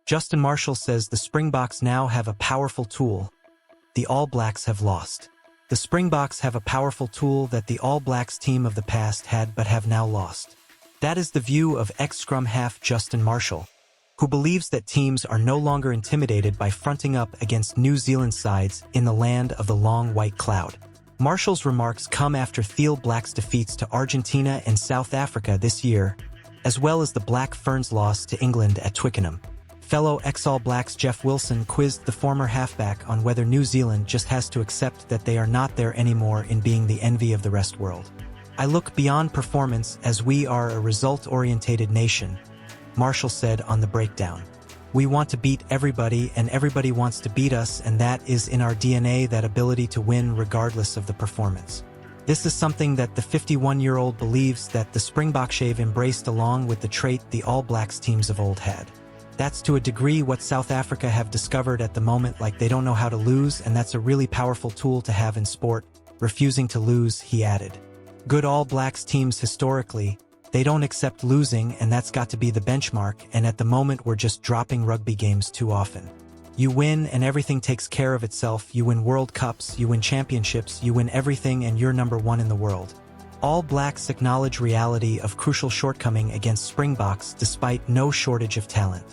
Justin Marshall says the Springboks now have a powerful tool. The All Blacks have lost. The Springboks have a powerful tool that the All Blacks team of the past had but have now lost. That is the view of ex-scrum half Justin Marshall, who believes that teams are no longer intimidated by fronting up against New Zealand sides in the land of the long white cloud. Marshall's remarks come after the All Blacks' defeats to Argentina and South Africa this year, as well as the Black Ferns' loss to England at Twickenham. Fellow ex-All Blacks Jeff Wilson quizzed the former halfback on whether New Zealand just has to accept that they are not there anymore in being the envy of the rest world. "I look beyond performance as we are a result-orientated nation," Marshall said on the breakdown. "We want to beat everybody and everybody wants to beat us, and that is in our DNA, that ability to win regardless of the performance. This is something that the 51-year-old believes that the Springboks have embraced, along with the trait the All Blacks teams of old had. That's to a degree what South Africa have discovered at the moment, like they don't know how to lose, and that's a really powerful tool to have in sport, refusing to lose," he added. "Good All Blacks teams historically, they don't accept losing, and that's got to be the benchmark, and at the moment we're just dropping rugby games too often. You win and everything takes care of itself. You win World Cups, you win championships, you win everything, and you're number one in the world." All Blacks acknowledge reality of crucial shortcoming against Springboks despite no shortage of talent.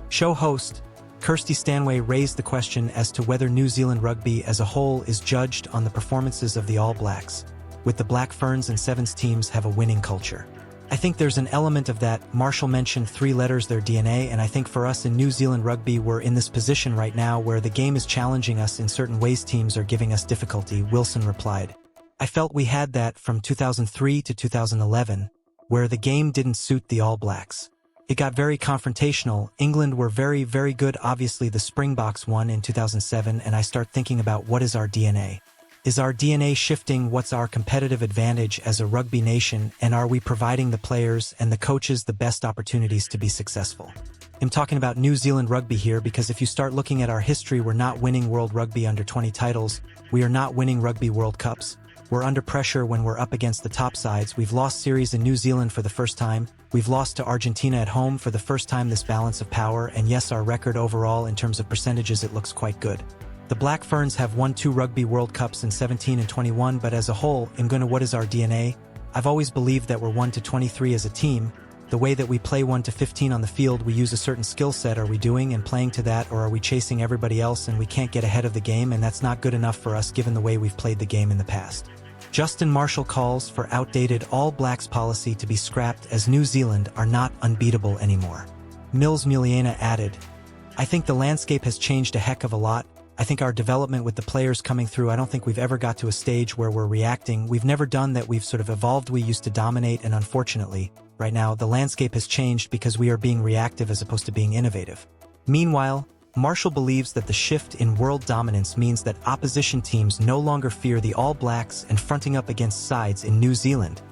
Show host Kirsty Stanway raised the question as to whether New Zealand rugby as a whole is judged on the performances of the All Blacks, with the Black Ferns and Sevens teams have a winning culture. "I think there's an element of that." Marshall mentioned 3 letters, their DNA, and I think for us in New Zealand rugby we're in this position right now where the game is challenging us in certain ways, teams are giving us difficulty, Wilson replied. "I felt we had that from 2003 to 2011, where the game didn't suit the All Blacks. It got very confrontational. England were very, very good. Obviously the Springboks won in 2007, and I start thinking about what is our DNA? Is our DNA shifting? What's our competitive advantage as a rugby nation, and are we providing the players and the coaches the best opportunities to be successful?" I'm talking about New Zealand rugby here because if you start looking at our history, we're not winning World Rugby Under-20 titles. We are not winning Rugby World Cups. We're under pressure when we're up against the top sides. We've lost series in New Zealand for the first time. We've lost to Argentina at home for the first time. This balance of power, and yes, our record overall in terms of percentages, it looks quite good. The Black Ferns have won 2 Rugby World Cups in 17 and 21, but as a whole, what is our DNA? I've always believed that we're 1 to 23 as a team. The way that we play 1 to 15 on the field, we use a certain skill set. Are we doing and playing to that, or are we chasing everybody else and we can't get ahead of the game, and that's not good enough for us given the way we've played the game in the past. Justin Marshall calls for outdated All Blacks policy to be scrapped as New Zealand are not unbeatable anymore. Mills Muliana added, "I think the landscape has changed a heck of a lot. I think our development with the players coming through, I don't think we've ever got to a stage where we're reacting. We've never done that. We've sort of evolved. We used to dominate, and unfortunately, right now, the landscape has changed because we are being reactive as opposed to being innovative." Meanwhile, Marshall believes that the shift in world dominance means that opposition teams no longer fear the All Blacks and fronting up against sides in New Zealand,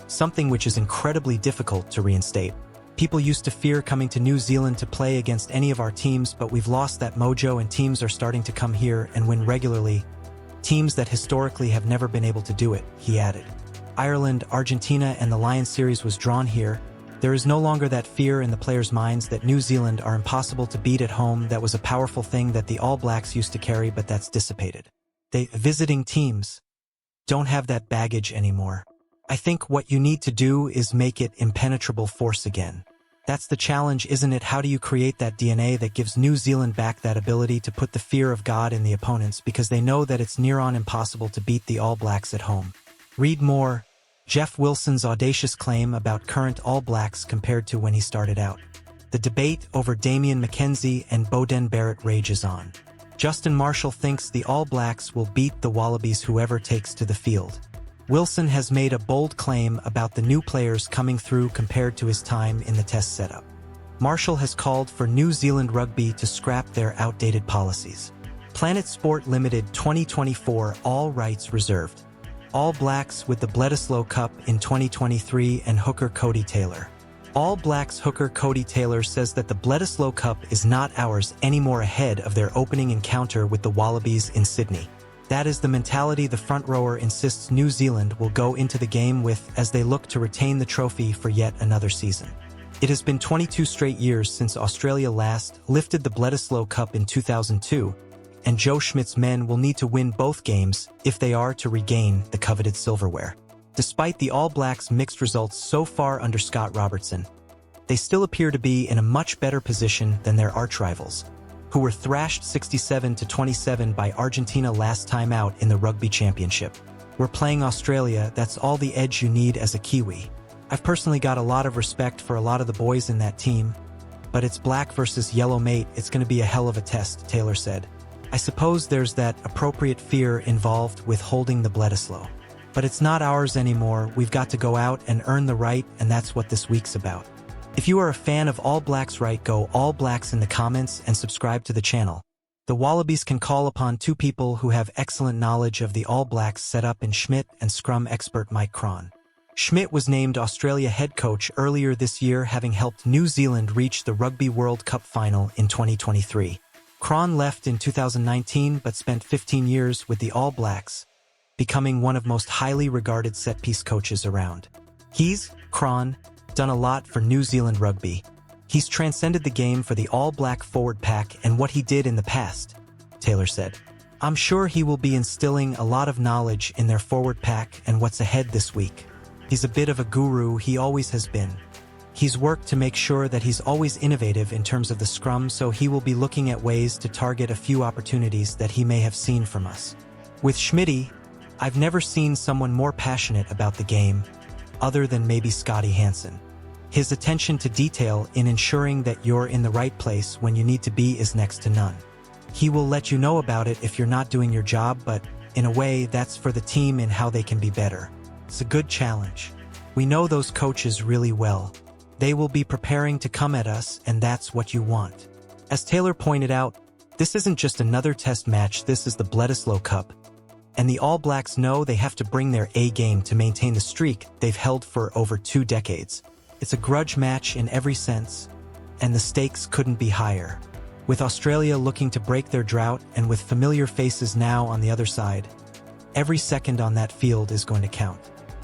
something which is incredibly difficult to reinstate. "People used to fear coming to New Zealand to play against any of our teams, but we've lost that mojo and teams are starting to come here and win regularly. Teams that historically have never been able to do it," he added. "Ireland, Argentina, and the Lions series was drawn here. There is no longer that fear in the players' minds that New Zealand are impossible to beat at home. That was a powerful thing that the All Blacks used to carry, but that's dissipated. The visiting teams don't have that baggage anymore. I think what you need to do is make it impenetrable force again. That's the challenge, isn't it? How do you create that DNA that gives New Zealand back that ability to put the fear of God in the opponents because they know that it's near on impossible to beat the All Blacks at home?" Read more. Jeff Wilson's audacious claim about current All Blacks compared to when he started out. The debate over Damian McKenzie and Beauden Barrett rages on. Justin Marshall thinks the All Blacks will beat the Wallabies whoever takes to the field. Wilson has made a bold claim about the new players coming through compared to his time in the test setup. Marshall has called for New Zealand rugby to scrap their outdated policies. Planet Sport Limited 2024, all rights reserved. All Blacks with the Bledisloe Cup in 2023 and hooker Cody Taylor. All Blacks hooker Cody Taylor says that the Bledisloe Cup is not ours anymore ahead of their opening encounter with the Wallabies in Sydney. That is the mentality the front rower insists New Zealand will go into the game with as they look to retain the trophy for yet another season. It has been 22 straight years since Australia last lifted the Bledisloe Cup in 2002, and Joe Schmidt's men will need to win both games if they are to regain the coveted silverware. Despite the All Blacks' mixed results so far under Scott Robertson, they still appear to be in a much better position than their arch-rivals, who were thrashed 67-27 by Argentina last time out in the Rugby Championship. We're playing Australia, that's all the edge you need as a Kiwi. I've personally got a lot of respect for a lot of the boys in that team, but it's black versus yellow, mate. It's going to be a hell of a test, Taylor said. I suppose there's that appropriate fear involved with holding the Bledisloe. But it's not ours anymore. We've got to go out and earn the right, and that's what this week's about. If you are a fan of All Blacks, right, go All Blacks in the comments and subscribe to the channel. The Wallabies can call upon two people who have excellent knowledge of the All Blacks setup in Schmidt and scrum expert Mike Cron. Schmidt was named Australia head coach earlier this year, having helped New Zealand reach the Rugby World Cup final in 2023. Cron left in 2019 but spent 15 years with the All Blacks, becoming one of most highly regarded set-piece coaches around. Cron, done a lot for New Zealand rugby. He's transcended the game for the All Black forward pack and what he did in the past, Taylor said. I'm sure he will be instilling a lot of knowledge in their forward pack and what's ahead this week. He's a bit of a guru, he always has been. He's worked to make sure that he's always innovative in terms of the scrum, so he will be looking at ways to target a few opportunities that he may have seen from us. With Schmidty, I've never seen someone more passionate about the game, other than maybe Scotty Hansen. His attention to detail in ensuring that you're in the right place when you need to be is next to none. He will let you know about it if you're not doing your job, but in a way that's for the team in how they can be better. It's a good challenge. We know those coaches really well. They will be preparing to come at us, and that's what you want. As Taylor pointed out, this isn't just another test match, this is the Bledisloe Cup, and the All Blacks know they have to bring their A-game to maintain the streak they've held for over 2 decades. It's a grudge match in every sense, and the stakes couldn't be higher. With Australia looking to break their drought and with familiar faces now on the other side, every second on that field is going to count.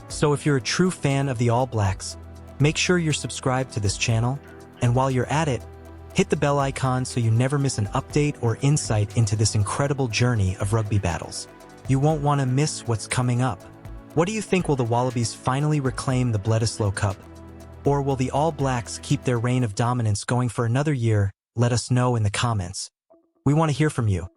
So if you're a true fan of the All Blacks, make sure you're subscribed to this channel, and while you're at it, hit the bell icon so you never miss an update or insight into this incredible journey of rugby battles. You won't want to miss what's coming up. What do you think? Will the Wallabies finally reclaim the Bledisloe Cup? Or will the All Blacks keep their reign of dominance going for another year? Let us know in the comments. We want to hear from you.